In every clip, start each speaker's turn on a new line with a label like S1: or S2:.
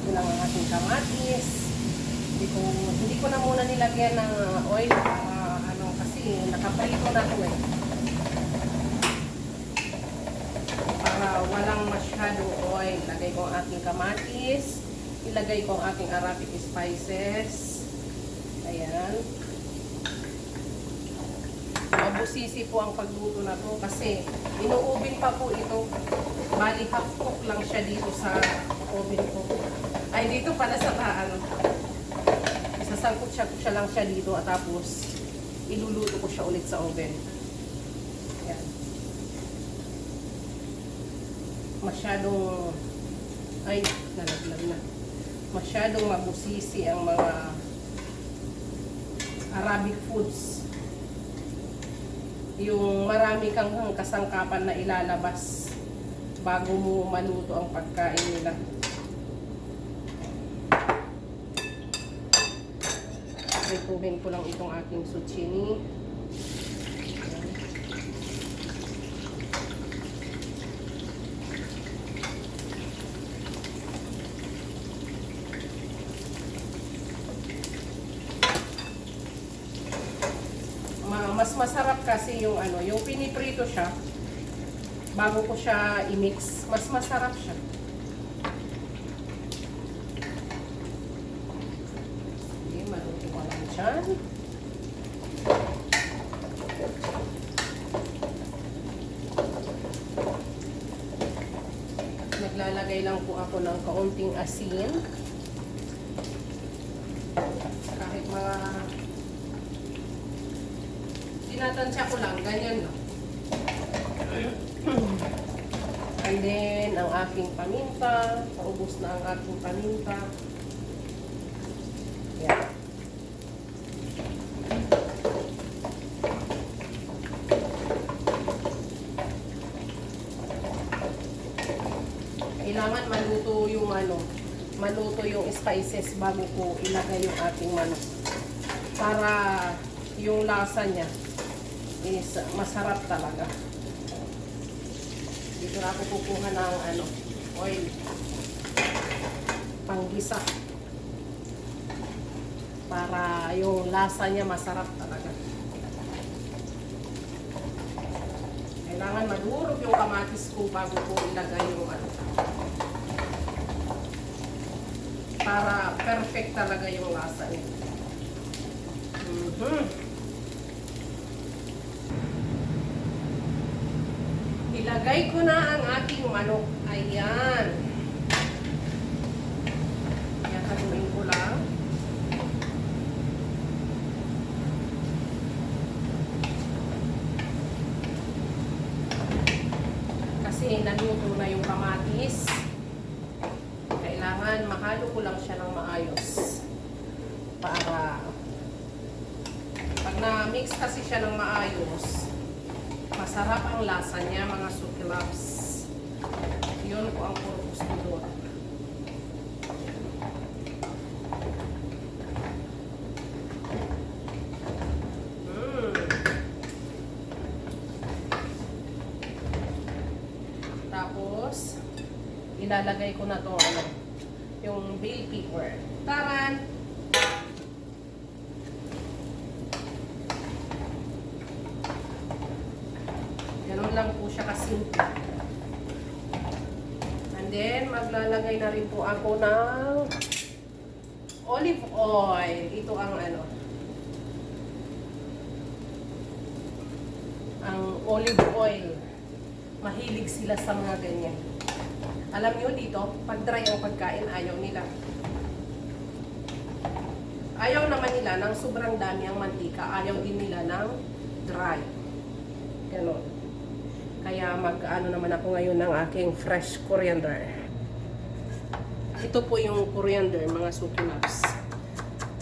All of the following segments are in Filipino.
S1: ko lang ang ating kamatis. Hindi ko na muna nilagyan ng oil kasi nakaprito na ito eh. Para walang masyadong oil. Lagay ko ang aking kamatis. Ilagay ko ang aking Arabic spices. Ayan. Mabusisi po ang pagluto na to kasi inuubin pa po ito. Bali half cook lang siya dito sa oven ko. Ay dito pala sa sasangkot siya lang siya dito at tapos iluluto ko siya ulit sa oven. Ayan. Nalaglag na. Masyadong mabusisi ang mga Arabic foods. Yung marami kang kasangkapan na ilalabas bago mo maluto ang pagkain nila. Prituhin ko lang itong aking zucchini. Mas masarap kasi yung yung piniprito siya bago ko siya i-mix. Mas masarap siya. Sige, maluto ko lang dyan. Naglalagay lang po ako ng kaunting asin. Kahit mga tinatansya ko lang, ganyan lang. And then, ang aking paminta. Paubos na ang aking paminta. Yan. Kailangan maluto yung spices bago ko ilagay yung ating manok. Para yung lasa niya is masarap talaga. Dito na ako kukuha ng oil. Panggisa. Para yung lasa niya masarap talaga. Kailangan madurog yung kamatis ko bago ko ilagay yung para perfect talaga yung lasa niya. Ilagay ko na ang aking manok. Ayan. Ayan, haluin ko lang. Kasi naluto na yung kamatis. Kailangan mahalo ko lang siya ng maayos. Para pag na-mix kasi siya ng maayos, masarap ang lasa niya, mga sukilabs. Yun po ang purpose ko doon. Tapos, ilalagay ko na to yung bell pepper. Taran! Ganun lang po siya kasimple. And then, maglalagay na rin po ako ng olive oil. Ito ang ang olive oil. Mahilig sila sa mga ganyan. Alam nyo dito, pag dry ang pagkain, ayaw nila. Ayaw naman nila ng sobrang dami ang mantika. Ayaw din nila ng dry. Ganon. Kaya naman ako ngayon ng aking fresh coriander. Ito po yung coriander, mga sukilabs.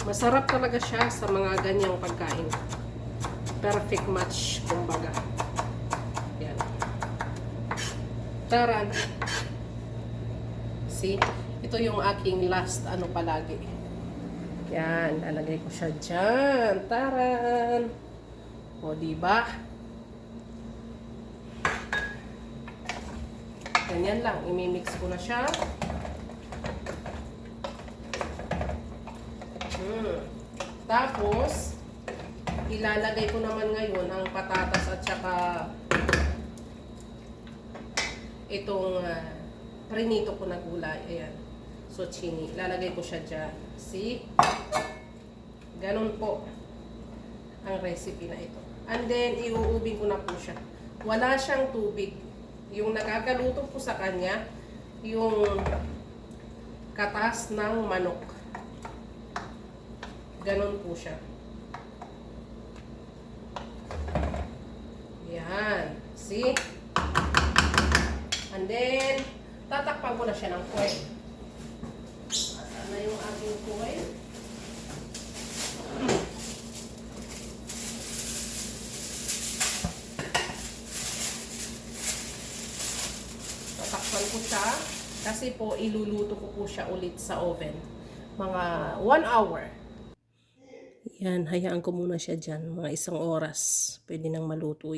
S1: Masarap talaga siya sa mga ganyang pagkain. Perfect match, kumbaga. Yan. Taran. See? Ito yung aking last palagi. Yan, lalagay ko siya dyan. Taran. O, diba? Ganyan lang. Imimix ko na siya. Tapos, ilalagay ko naman ngayon ang patatas at saka itong prinito ko na gulay. Ayan. Zucchini. Ilalagay ko siya dyan. See? Ganun po ang recipe na ito. And then, iuubin ko na po siya. Wala siyang tubig. Yung nakakaluto po sa kanya, yung katas ng manok. Ganon po siya. Yan. See? And then, tatakpan ko na siya ng foil. Saan na yung aking foil? Tatakpan ko siya kasi po iluluto ko po siya ulit sa oven. Mga 1 hour. Yan, hayaan ko muna siya dyan. Mga 1 oras. Pwede nang maluto.